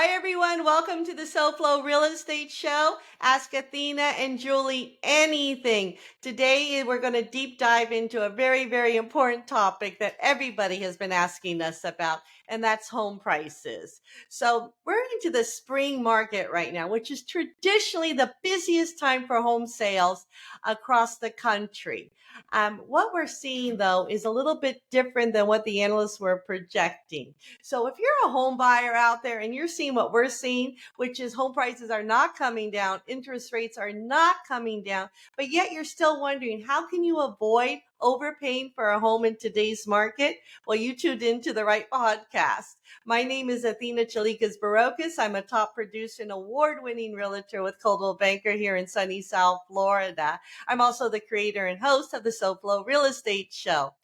Hi, everyone. Welcome to the SoFlo Real Estate Show. Ask Athena and Julie anything. Today, we're going to deep dive into a very, very important topic that everybody has been asking us about, and that's home prices. So we're into the spring market right now, which is traditionally the busiest time for home sales across the country. What we're seeing, though, is a little bit different than what the analysts were projecting. So if you're a home buyer out there and you're seeing what we're seeing, which is home prices are not coming down, interest rates are not coming down, but yet you're still wondering, how can you avoid overpaying for a home in today's market? Well, you tuned into the right podcast. My name is Athena Chalikas Barocas. I'm a top producer and award-winning realtor with Coldwell Banker here in sunny South Florida. I'm also the creator and host of the SoFlo Real Estate Show.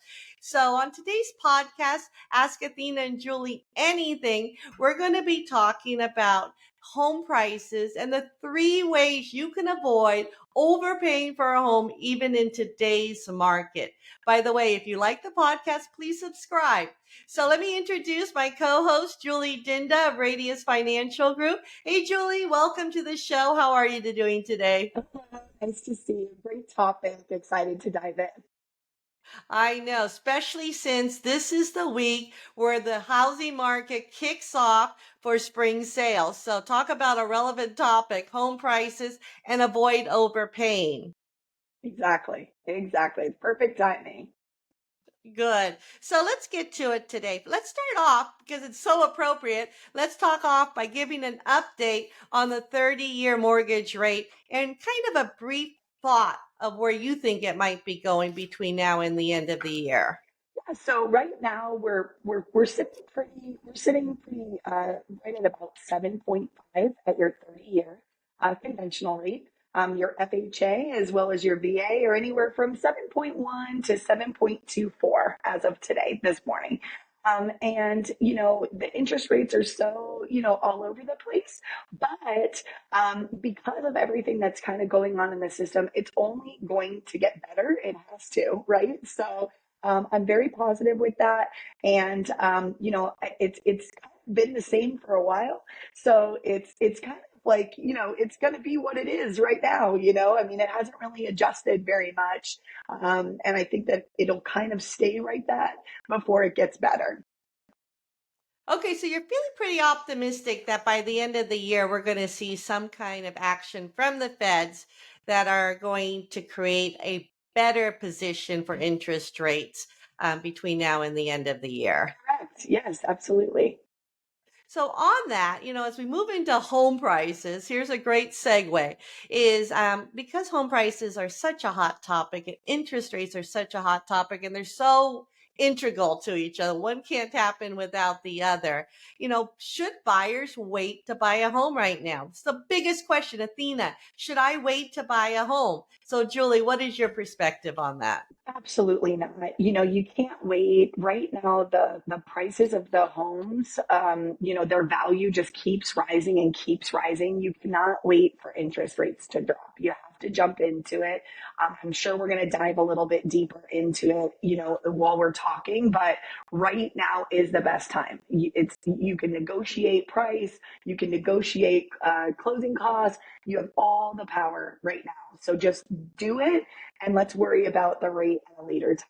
So on today's podcast, Ask Athena and Julie Anything, we're going to be talking about home prices and the 3 ways you can avoid overpaying for a home even in today's market. By the way, if you like the podcast, please subscribe. So let me introduce my co-host, Julie Dinda of Radius Financial Group. Hey, Julie, welcome to the show. How are you doing today? Nice to see you. Great topic. Excited to dive in. I know, especially since this is the week where the housing market kicks off for spring sales. So talk about a relevant topic, home prices, and avoid overpaying. Exactly. Perfect timing. Good. So let's get to it today. Let's start off because it's so appropriate. Let's talk off by giving an update on the 30-year mortgage rate and kind of a brief thought of where you think it might be going between now and the end of the year. Yeah, so right now we're sitting pretty right at about 7.5 at your 30-year conventional rate. Your FHA as well as your VA are anywhere from 7.1 to 7.24 as of today, this morning. And the interest rates are so all over the place, but because of everything that's kind of going on in the system, it's only going to get better. It has to, right? So I'm very positive with that, and it's kind of been the same for a while, so it's kind of like it's going to be what it is right now. I mean, it hasn't really adjusted very much, and I think that it'll kind of stay right that before it gets better. Okay, so you're feeling pretty optimistic that by the end of the year, we're going to see some kind of action from the feds that are going to create a better position for interest rates between now and the end of the year. Correct. Yes, absolutely. So on that, as we move into home prices, here's a great segue is because home prices are such a hot topic and interest rates are such a hot topic and they're so integral to each other. One can't happen without the other. Should buyers wait to buy a home right now? It's the biggest question, Athena. Should I wait to buy a home? So Julie, what is your perspective on that? Absolutely not. You can't wait. Right now, the prices of the homes, their value just keeps rising and keeps rising. You cannot wait for interest rates to drop. You have to jump into it. I'm sure we're going to dive a little bit deeper into it, while we're talking, but right now is the best time. You can negotiate price, you can negotiate closing costs. You have all the power right now. So just do it, and let's worry about the rate at a later time.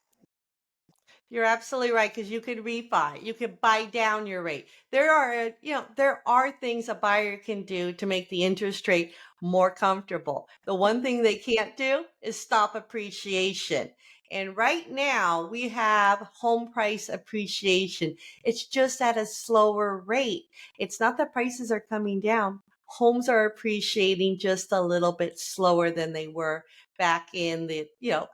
You're absolutely right because you could refi, you could buy down your rate. There are things a buyer can do to make the interest rate more comfortable. The one thing they can't do is stop appreciation. And right now we have home price appreciation. It's just at a slower rate. It's not that prices are coming down. Homes are appreciating just a little bit slower than they were back in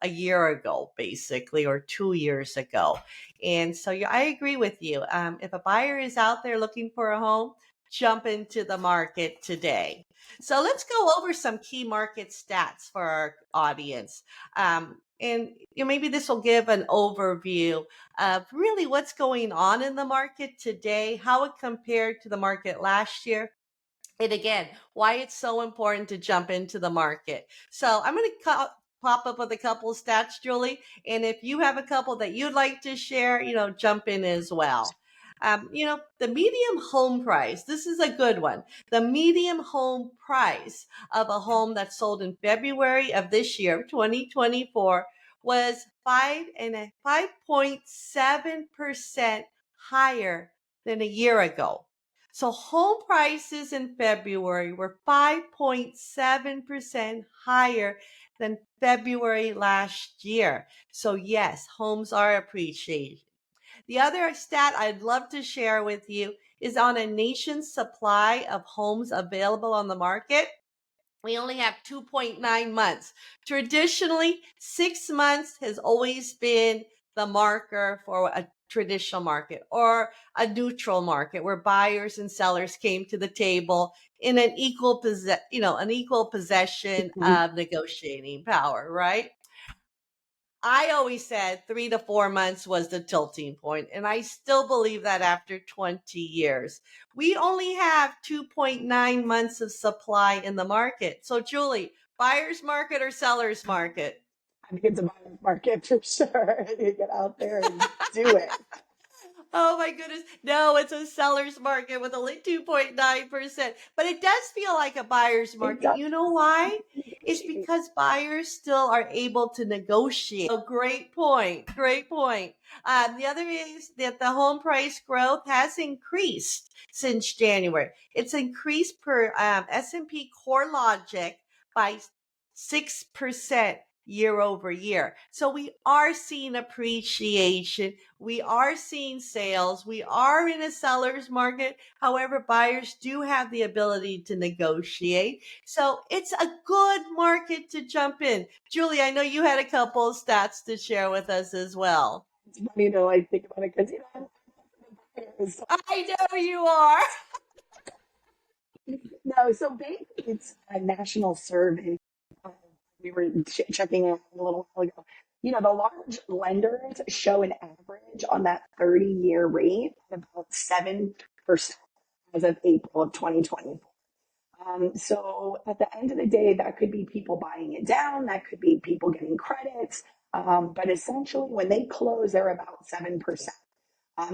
a year ago, basically, or 2 years ago. And so yeah, I agree with you. If a buyer is out there looking for a home, jump into the market today. So let's go over some key market stats for our audience. And maybe this will give an overview of really what's going on in the market today, how it compared to the market last year, and again, why it's so important to jump into the market. So I'm going to pop up with a couple of stats, Julie. And if you have a couple that you'd like to share, jump in as well. The medium home price, this is a good one. The medium home price of a home that sold in February of this year, 2024, was 5.7% higher than a year ago. So home prices in February were 5.7% higher than February last year. So yes, homes are appreciated. The other stat I'd love to share with you is on a nation's supply of homes available on the market. We only have 2.9 months. Traditionally, 6 months has always been the marker for a traditional market or a neutral market where buyers and sellers came to the table in an equal possession of negotiating power, right? I always said 3 to 4 months was the tilting point, and I still believe that after 20 years. We only have 2.9 months of supply in the market. So, Julie, buyer's market or seller's market? I think it's a buyer's market for sure. You get out there and do it. Oh my goodness. No, it's a seller's market with only 2.9%. But it does feel like a buyer's It market. does You know why? It's negotiate. because buyers still are able to negotiate. Oh, great point. Great point. The other is that the home price growth has increased since January. It's increased per S&P Core Logic by 6% year over year. So we are seeing appreciation. We are seeing sales. We are in a seller's market. However, buyers do have the ability to negotiate. So it's a good market to jump in. Julie, I know you had a couple of stats to share with us as well. It's funny to like think about it because so I know you are. no, so basically it's a national survey. uh, We were checking it a little while ago. The large lenders show an average on that 30-year rate of about 7% as of April of 2020. So at the end of the day, that could be people buying it down, that could be people getting credits. But essentially, when they close, they're about 7%.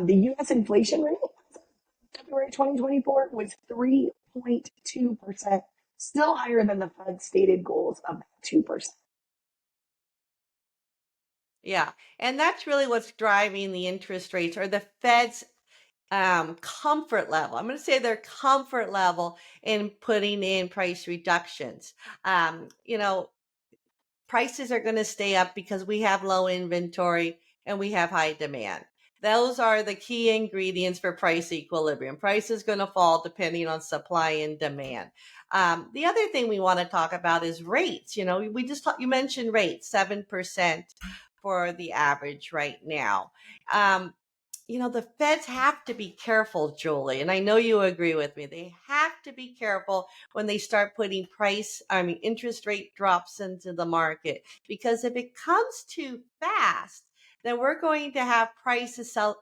The US inflation rate, February 2024, was 3.2%, still higher than the Fed's stated goals of 2%. Yeah. And that's really what's driving the interest rates or the Fed's comfort level. I'm going to say their comfort level in putting in price reductions. Um, you know, Prices are going to stay up because we have low inventory and we have high demand. Those are the key ingredients for price equilibrium. Price is going to fall depending on supply and demand. The other thing we want to talk about is rates. You mentioned rates, 7% for the average right now. Um, the feds have to be careful, Julie, and I know you agree with me. They have to be careful when they start putting interest rate drops into the market, because if it comes too fast, then we're going to have price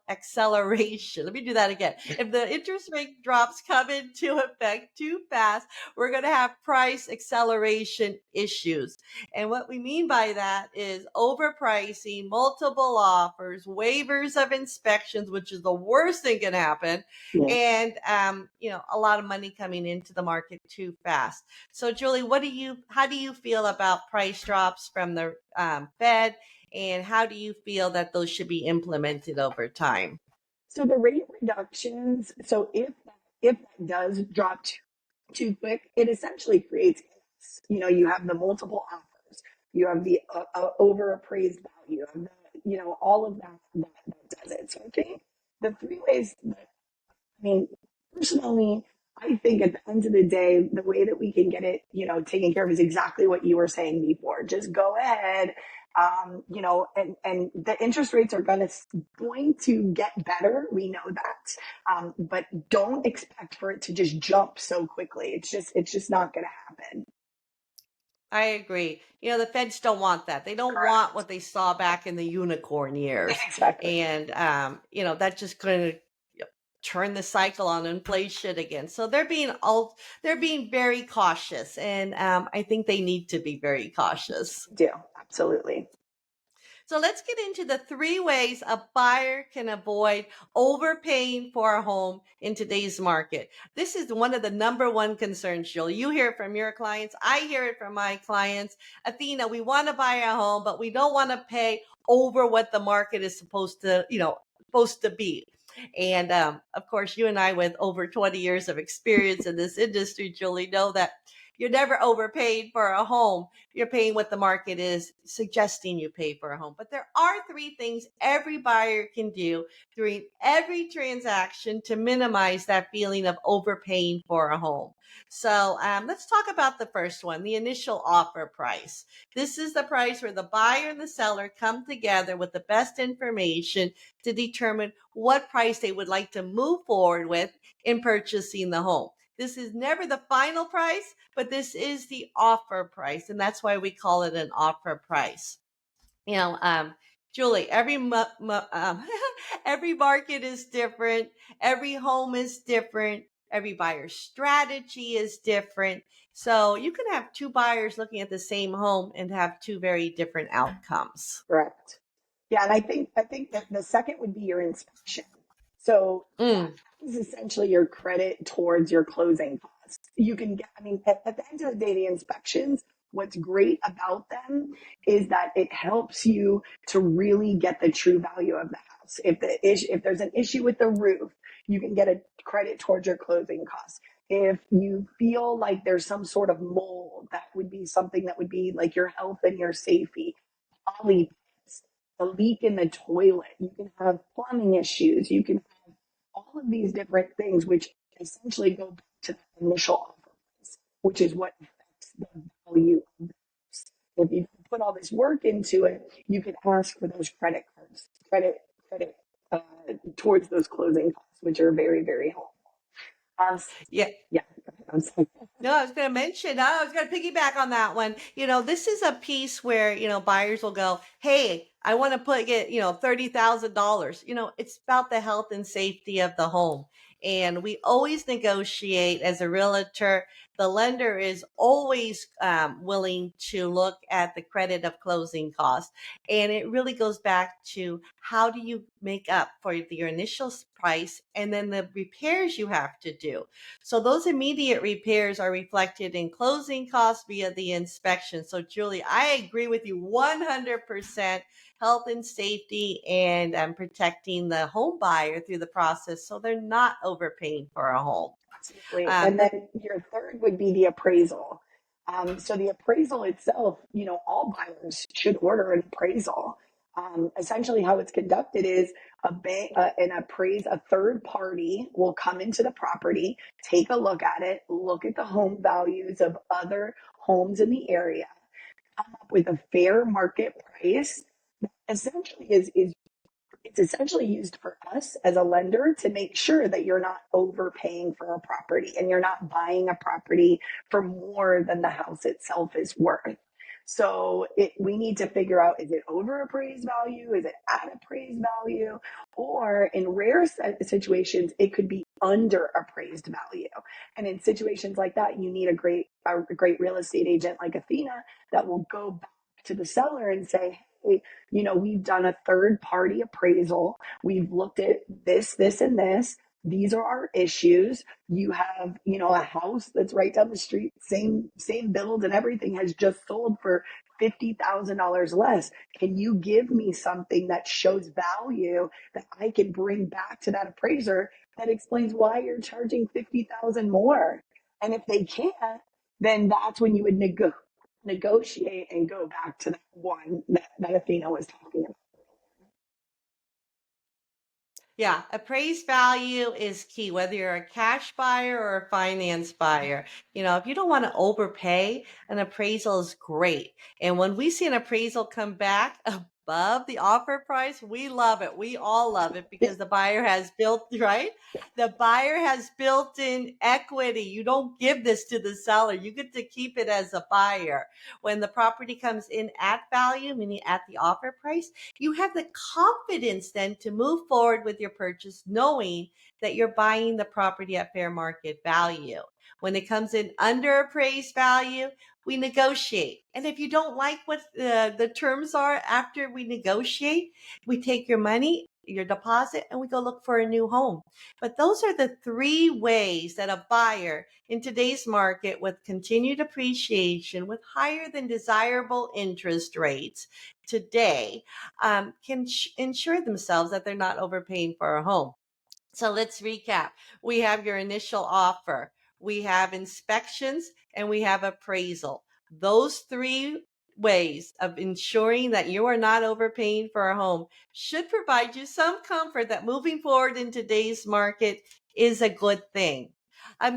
acceleration. Let me do that again. If the interest rate drops come into effect too fast, we're going to have price acceleration issues. And what we mean by that is overpricing, multiple offers, waivers of inspections, which is the worst thing can happen, Yeah. and a lot of money coming into the market too fast. So, Julie, how do you feel about price drops from the Fed, and how do you feel that those should be implemented over time? So the rate reductions, so if that does drop too quick, it essentially creates chaos. You have the multiple offers, you have the overappraised value, and all of that does it. So I think the three ways that, I mean, personally, I think at the end of the day, the way that we can get it, taken care of is exactly what you were saying before. Just go ahead, and the interest rates are going to get better. We know that, but don't expect for it to just jump so quickly. It's just not going to happen. I agree. The feds don't want that. They don't want what they saw back in the unicorn years. Exactly. And, that's just going to turn the cycle on inflation again. So they're being very cautious. And I think they need to be very cautious. Do absolutely. So let's get into the 3 ways a buyer can avoid overpaying for a home in today's market. This is one of the number one concerns, Jill. You hear it from your clients. I hear it from my clients. Athena, we want to buy a home, but we don't want to pay over what the market is supposed to be. And of course, you and I, with over 20 years of experience in this industry, Julie, know that you're never overpaid for a home. You're paying what the market is suggesting you pay for a home. But there are 3 things every buyer can do during every transaction to minimize that feeling of overpaying for a home. So let's talk about the first one, the initial offer price. This is the price where the buyer and the seller come together with the best information to determine what price they would like to move forward with in purchasing the home. This is never the final price, but this is the offer price, and that's why we call it an offer price. You know, Julie, every market is different, every home is different, every buyer strategy is different. So you can have 2 buyers looking at the same home and have 2 very different outcomes. Correct. Yeah, and I think that the second would be your inspection. So that Mm, is essentially your credit towards your closing costs. You can get, I mean, at the end of the day, the inspections, what's great about them is that it helps you to really get the true value of the house. If there's an issue with the roof, you can get a credit towards your closing costs. If you feel like there's some sort of mold, that would be something that would be like your health and your safety. Poly a leak in the toilet. You can have plumbing issues. You can have all of these different things, which essentially go back to the initial offer price, which is what affects the value of the house. If you put all this work into it, you can ask for those credit cards, credit uh, towards those closing costs, which are very, very helpful. Um, yeah. yeah, I'm sorry. No, I was going to mention, I was going to piggyback on that one. This is a piece where, buyers will go, hey, I want to get, $30,000. It's about the health and safety of the home. And we always negotiate as a realtor. The lender is always willing to look at the credit of closing costs. And it really goes back to how do you make up for your initial price and then the repairs you have to do. So those immediate repairs are reflected in closing costs via the inspection. So Julie, I agree with you 100%. Health and safety and protecting the home buyer through the process so they're not overpaying for a home. Absolutely. And The then your third would be the appraisal. So the appraisal itself, all buyers should order an appraisal. Essentially, how it's conducted is a third party will come into the property, take a look at it, look at the home values of other homes in the area, come up with a fair market price. Essentially, is it's essentially used for us as a lender to make sure that you're not overpaying for a property and you're not buying a property for more than the house itself is worth. So we need to figure out, is it over appraised value? Is it at appraised value? Or in rare situations, it could be under appraised value. And in situations like that, you need a great real estate agent like Athena that will go back to the seller and say, hey, we've done a third party appraisal. We've looked at this, and this. These are our issues. You have, a house that's right down the street, same build and everything has just sold for $50,000 less. Can you give me something that shows value that I can bring back to that appraiser that explains why you're charging 50,000 more? And if they can't, then that's when you would negotiate and go back to that one that Athena was talking about. Yeah, appraised value is key, whether you're a cash buyer or a finance buyer. If you don't want to overpay, an appraisal is great. And when we see an appraisal come back above the offer price, we love it. We all love it because the buyer has built, right? The buyer has built in equity. You don't give this to the seller. You get to keep it as a buyer. When the property comes in at value, meaning at the offer price, you have the confidence then to move forward with your purchase, knowing that you're buying the property at fair market value. When it comes in under appraised value, we negotiate. And if you don't like what the terms are after we negotiate, we take your money, your deposit, and we go look for a new home. But those are the three ways that a buyer in today's market with continued appreciation, with higher than desirable interest rates today, can ensure themselves that they're not overpaying for a home. So let's recap. We have your initial offer, we have inspections, and we have appraisal. Those three ways of ensuring that you are not overpaying for a home should provide you some comfort that moving forward in today's market is a good thing.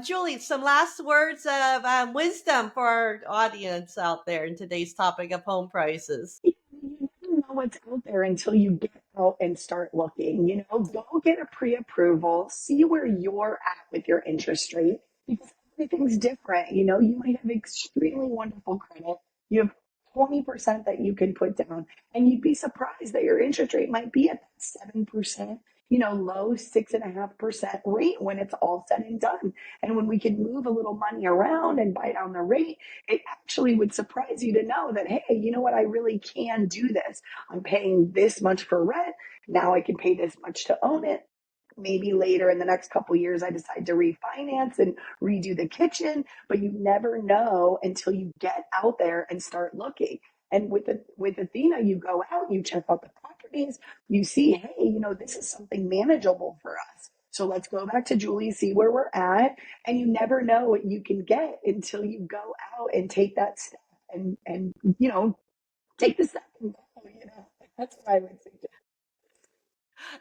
Julie, some last words of wisdom for our audience out there in today's topic of home prices. You never know what's out there until you get out and start looking. Go get a pre-approval, see where you're at with your interest rate because everything's different. You might have extremely wonderful credit. You have 20% that you can put down, and you'd be surprised that your interest rate might be at that 7%, low 6.5% rate when it's all said and done. And when we can move a little money around and buy down the rate, it actually would surprise you to know that, hey, you know what? I really can do this. I'm paying this much for rent. Now I can pay this much to own it. Maybe later in the next couple of years, I decide to refinance and redo the kitchen, but you never know until you get out there and start looking. And with Athena, you go out, you check out the properties, you see, hey, this is something manageable for us. So let's go back to Julie, see where we're at, and you never know what you can get until you go out and take that step and take the step and go. That's what I would suggest.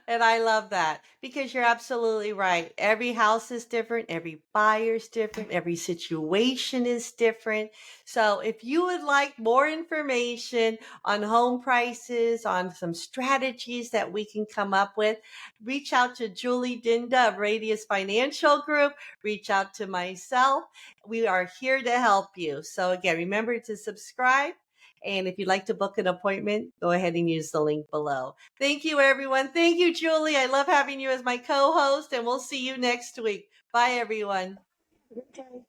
And I love that because you're absolutely right. Every house is different, every buyer's different, every situation is different. So, if you would like more information on home prices, on some strategies that we can come up with, reach out to Julie Dinda of Radius Financial Group, reach out to myself. We are here to help you. So, again, remember to subscribe. And if you'd like to book an appointment, go ahead and use the link below. Thank you, everyone. Thank you, Julie. I love having you as my co host, and we'll see you next week. Bye, everyone. Okay.